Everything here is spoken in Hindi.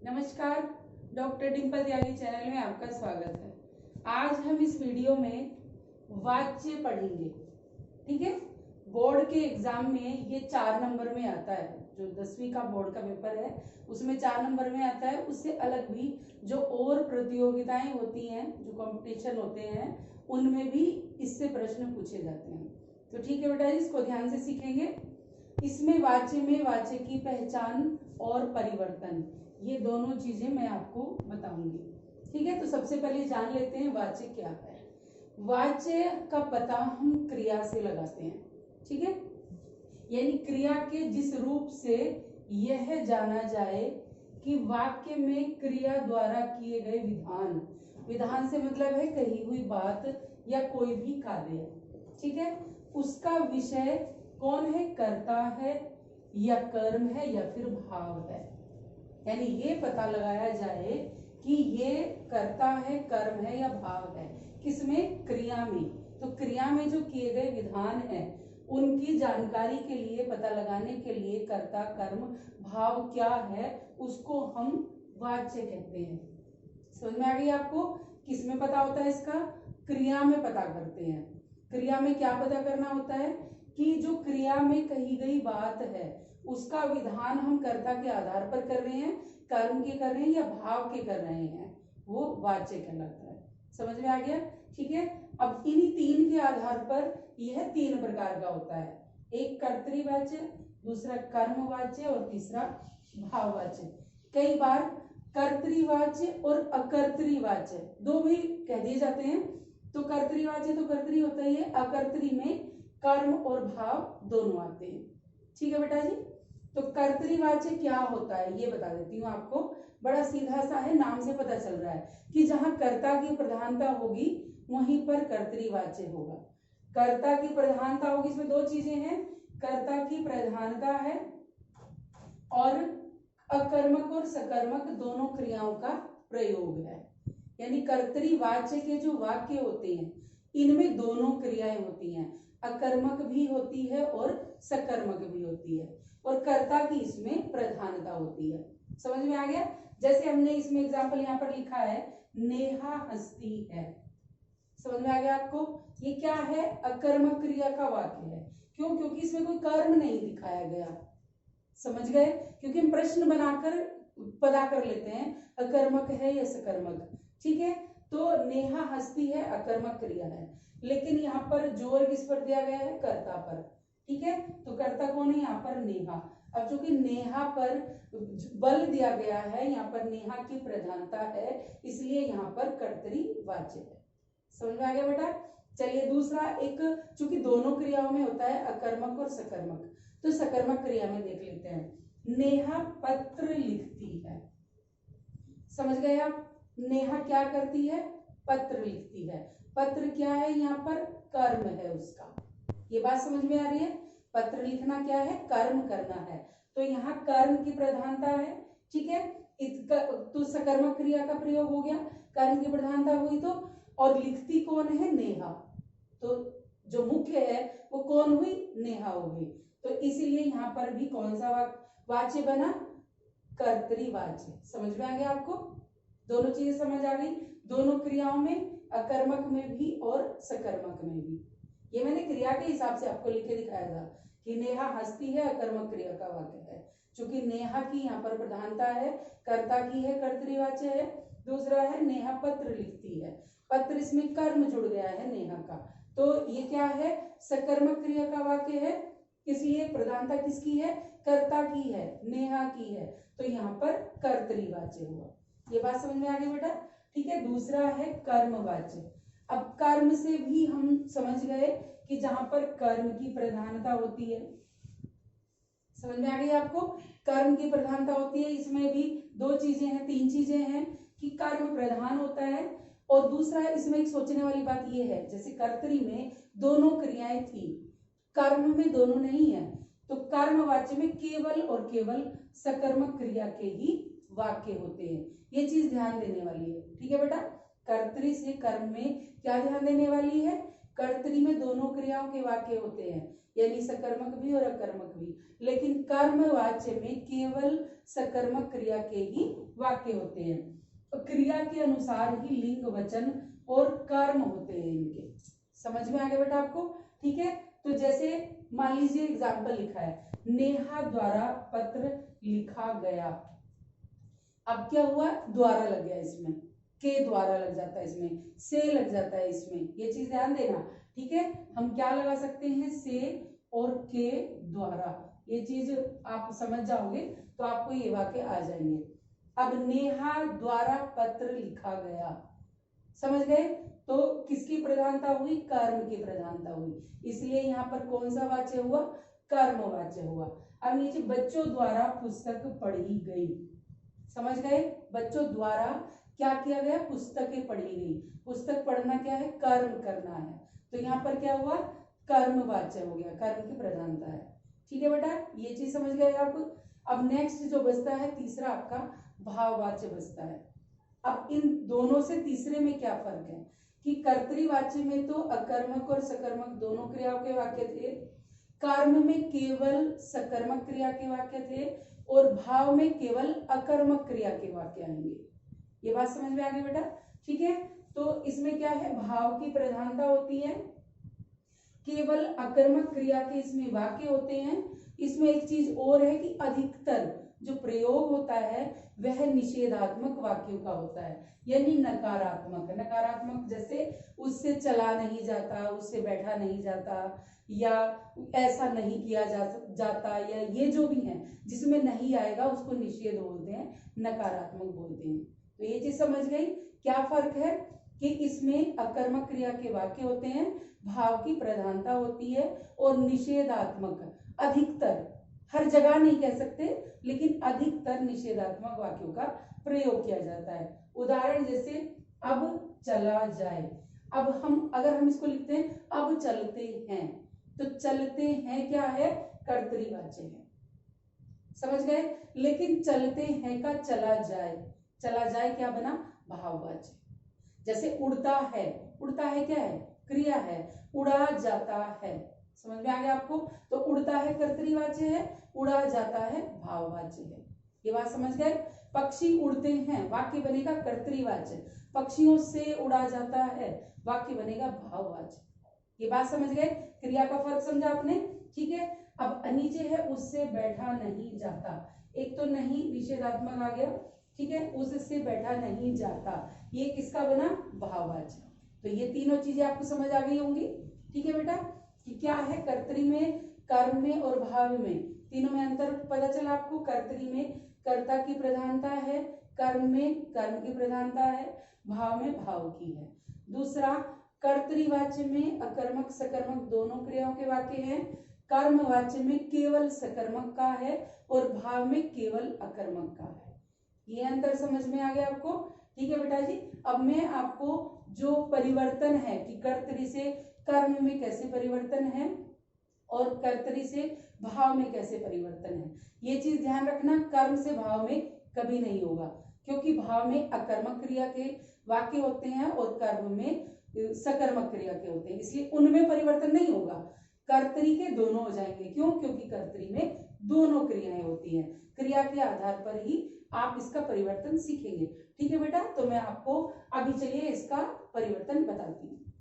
नमस्कार, डॉक्टर डिम्पल त्यागी चैनल में आपका स्वागत है। आज हम इस वीडियो में वाच्य पढ़ेंगे। ठीक है, बोर्ड के एग्जाम में ये 4 नंबर में आता है। जो 10वीं का बोर्ड का पेपर है उसमें 4 नंबर में आता है। उससे अलग भी जो और प्रतियोगिताएं होती हैं, जो कंपटीशन होते हैं, उनमें भी इससे प्रश्न पूछे जाते हैं। तो ठीक है बेटा, इसको ध्यान से सीखेंगे। इसमें वाच्य में वाच्य की पहचान और परिवर्तन, ये दोनों चीजें मैं आपको बताऊंगी। ठीक है, तो सबसे पहले जान लेते हैं वाच्य क्या है। वाच्य का पता हम क्रिया से लगाते हैं। ठीक है, यानी क्रिया के जिस रूप से यह जाना जाए कि वाक्य में क्रिया द्वारा किए गए विधान, विधान से मतलब है कही हुई बात या कोई भी कार्य, ठीक है, उसका विषय कौन है, कर्ता है या कर्म है या फिर भाव है। यानी ये पता लगाया जाए कि ये कर्ता है, कर्म है या भाव है। किसमें? क्रिया में। तो क्रिया में जो किए गए विधान है उनकी जानकारी के लिए, पता लगाने के लिए कर्ता, कर्म, भाव क्या है उसको हम वाच्य कहते हैं। समझ में आ गई आपको? किसमें पता होता है इसका? क्रिया में पता करते हैं। क्रिया में क्या पता करना होता है कि जो क्रिया में कही गई बात है उसका विधान हम कर्ता के आधार पर कर रहे हैं, कर्म के कर रहे हैं या भाव के कर रहे हैं, वो वाच्य कहलाता है। समझ में आ गया? ठीक है, अब इन्हीं 3 के आधार पर यह 3 प्रकार का होता है। एक कर्तृवाच्य, दूसरा कर्मवाच्य और तीसरा भाववाच्य। कई बार कर्तृवाच्य और अकर्तृवाच्य दो भी कह दिए जाते हैं। तो कर्तृवाच्य तो कर्तृ होता ही है, अकर्तृ में कर्म और भाव दोनों आते हैं। ठीक है बेटा जी, तो कर्तृवाच्य क्या होता है ये बता देती हूँ आपको। बड़ा सीधा सा है, नाम से पता चल रहा है कि जहां कर्ता की प्रधानता होगी वहीं पर कर्तृवाच्य होगा। कर्ता की प्रधानता होगी, इसमें 2 चीजें हैं, कर्ता की प्रधानता है और अकर्मक और सकर्मक दोनों क्रियाओं का प्रयोग है। यानी कर्तृवाच्य के जो वाक्य होते हैं इनमें दोनों क्रियाएं होती हैं, अकर्मक भी होती है और सकर्मक भी होती है, और कर्ता की इसमें प्रधानता होती है। समझ में आ गया? जैसे हमने इसमें एग्जाम्पल यहाँ पर लिखा है, नेहा हंसती है। समझ में आ गया आपको? ये क्या है? अकर्मक क्रिया का वाक्य है। क्यों? क्योंकि इसमें कोई कर्म नहीं दिखाया गया। समझ गए? क्योंकि हम प्रश्न बनाकर पता कर लेते हैं अकर्मक है या सकर्मक। ठीक है, तो नेहा हंसती है अकर्मक क्रिया है, लेकिन यहाँ पर जोर किस पर दिया गया है? कर्ता पर। ठीक है, तो कर्ता कौन है यहाँ पर? नेहा। अब चूंकि नेहा पर बल दिया गया है, यहाँ पर नेहा की प्रधानता है, इसलिए यहाँ पर कर्तृवाच्य है। समझ में आ गया बेटा? चलिए दूसरा एक, चूंकि दोनों क्रियाओं में होता है अकर्मक और सकर्मक, तो सकर्मक क्रिया में देख लेते हैं। नेहा पत्र लिखती है। समझ गए आप? नेहा क्या करती है? पत्र लिखती है। पत्र क्या है? यहाँ पर कर्म है उसका। ये बात समझ में आ रही है? पत्र लिखना क्या है? कर्म करना है, तो यहाँ कर्म की प्रधानता है। ठीक है, तो सकर्मक क्रिया का प्रयोग हो गया, कर्म की प्रधानता हुई तो, और लिखती कौन है? नेहा। तो जो मुख्य है वो कौन हुई? नेहा हो गई। तो इसीलिए यहाँ पर भी कौन सा वाच्य बना? कर्तृवाच्य। समझ में आ गया आपको? दोनों चीजें समझ आ गई, दोनों क्रियाओं में, अकर्मक में भी और सकर्मक में भी। ये मैंने क्रिया के हिसाब से आपको लिख के दिखाया था कि नेहा हंसती है अकर्मक क्रिया का वाक्य है। चूंकि नेहा की यहाँ पर प्रधानता है, कर्ता की है, कर्तृवाच्य है। दूसरा है नेहा पत्र लिखती है, पत्र इसमें कर्म जुड़ गया है नेहा का, तो ये क्या है? सकर्मक क्रिया का वाक्य है। इसलिए प्रधानता किसकी है? कर्ता की है, नेहा की है, तो यहाँ पर कर्तृवाच्य हुआ। ये बात समझ में आ गई बेटा? ठीक है, दूसरा है कर्मवाच्य। अब कर्म से भी हम समझ गए कि जहां पर कर्म की प्रधानता होती है। समझ में आ गई आपको? कर्म की प्रधानता होती है, इसमें भी 2 चीजें हैं, 3 चीजें हैं कि कर्म प्रधान होता है, और दूसरा इसमें एक सोचने वाली बात यह है, जैसे कर्तरी में दोनों क्रियाएं थी, कर्म में दोनों नहीं है, तो कर्मवाच्य में केवल और केवल सकर्मक क्रिया के ही वाक्य होते हैं। ये चीज ध्यान देने वाली है। ठीक है बेटा? कर्तरी से कर्म में क्या ध्यान देने वाली है? कर्तरी में दोनों क्रियाओं के वाक्य होते हैं, यानी सकर्मक भी और अकर्मक भी, लेकिन कर्मवाच्य में केवल सकर्मक क्रिया के ही वाक्य होते हैं। तो क्रिया के अनुसार ही लिंग, वचन और कर्म होते हैं इनके। समझ में आ गया बेटा आपको? ठीक है, तो जैसे मान लीजिए एग्जाम्पल लिखा है, नेहा द्वारा पत्र लिखा गया। अब क्या हुआ, द्वारा लग गया इसमें, के द्वारा लग जाता है इसमें, से लग जाता है इसमें, ये चीज ध्यान देना। ठीक है, हम क्या लगा सकते हैं, से और के द्वारा, ये चीज आप समझ जाओगे तो आपको ये वाक्य आ जाएंगे। अब नेहा द्वारा पत्र लिखा गया, समझ गए? तो किसकी प्रधानता हुई, कर्म की प्रधानता हुई, इसलिए यहाँ पर कौन सा वाच्य हुआ, कर्मवाच्य हुआ। अब नीचे बच्चों द्वारा पुस्तक पढ़ी गई, समझ गए? बच्चों द्वारा क्या किया गया, पुस्तकें पढ़ी गई। पुस्तक पढ़ना क्या है, कर्म करना है, तो यहाँ पर क्या हुआ, कर्मवाच्य हो गया, कर्म की प्रधानता है। ठीक है बेटा, ये चीज समझ गए आप? अब नेक्स्ट जो बचता है तीसरा आपका भाववाच्य बचता है। अब इन दोनों से तीसरे में क्या फर्क है कि कर्तृवाच्य में तो अकर्मक और सकर्मक दोनों क्रियाओं के वाक्य थे, कर्म में केवल सकर्मक क्रिया के वाक्य थे, और भाव में केवल अकर्मक क्रिया के वाक्य आएंगे। ये बात समझ में आ गई बेटा? ठीक है, तो इसमें क्या है, भाव की प्रधानता होती है, केवल अकर्मक क्रिया के इसमें वाक्य होते हैं। इसमें एक चीज और है कि अधिकतर जो प्रयोग होता है वह निषेधात्मक वाक्यों का होता है, यानी नकारात्मक। नकारात्मक जैसे उससे चला नहीं जाता, उससे बैठा नहीं जाता, या ऐसा नहीं किया जाता, या ये जो भी है जिसमें नहीं आएगा उसको निषेध बोलते हैं, नकारात्मक बोलते हैं। तो ये चीज समझ गई? क्या फर्क है कि इसमें अकर्मक क्रिया के वाक्य होते हैं, भाव की प्रधानता होती है, और निषेधात्मक, अधिकतर, हर जगह नहीं कह सकते लेकिन अधिकतर निषेधात्मक वाक्यों का प्रयोग किया जाता है। उदाहरण जैसे अब चला जाए, अब हम अगर हम इसको लिखते हैं अब चलते हैं, तो चलते हैं क्या है, कर्तृवाच्य है, समझ गए? लेकिन चलते हैं का चला जाए, चला जाए क्या बना, भाववाच्य। जैसे उड़ता है, उड़ता है क्या है, क्रिया है, उड़ा जाता है, समझ में आ गया आपको? तो उड़ता है कर्तृवाच्य है, उड़ा जाता है भाववाच्य है। ये बात समझ गए? पक्षी उड़ते हैं, वाक्य बनेगा कर्तृवाच्य, पक्षियों से उड़ा जाता है, वाक्य बनेगा भाववाच्य। ये बात समझ गए? क्रिया का फर्क समझा आपने? ठीक है, अब नीचे है उससे बैठा नहीं जाता, एक तो नहीं निषेधात्मक आ गया, ठीक है, उससे बैठा नहीं जाता, ये किसका बना, भाववाच्य। तो ये तीनों चीजें आपको समझ आ गई होंगी। ठीक है बेटा, कि क्या है कर्तरी में, कर्म में और भाव में, तीनों में अंतर पता चला आपको? कर्तरी में कर्ता की प्रधानता है, कर्म में कर्म की प्रधानता है, भाव में भाव की है। दूसरा, कर्तृवाच्य में अकर्मक सकर्मक दोनों क्रियाओं के वाक्य हैं, कर्मवाच्य में केवल सकर्मक का है और भाव में केवल अकर्मक का है। ये अंतर समझ में आ गया आपको? ठीक है बेटा जी, अब मैं आपको जो परिवर्तन है कि कर्तरी से कर्म में कैसे परिवर्तन है और कर्तरी से भाव में कैसे परिवर्तन है, ये चीज ध्यान रखना। कर्म से भाव में कभी नहीं होगा, क्योंकि भाव में अकर्मक क्रिया के वाक्य होते हैं और कर्म में सकर्मक क्रिया के होते हैं, इसलिए उनमें परिवर्तन नहीं होगा। कर्तरी के दोनों हो जाएंगे, क्यों? क्योंकि कर्तरी में दोनों क्रियाएं होती हैं, क्रिया के आधार पर ही आप इसका परिवर्तन सीखेंगे। ठीक है बेटा, तो मैं आपको अभी चलिए इसका परिवर्तन बताती हूँ।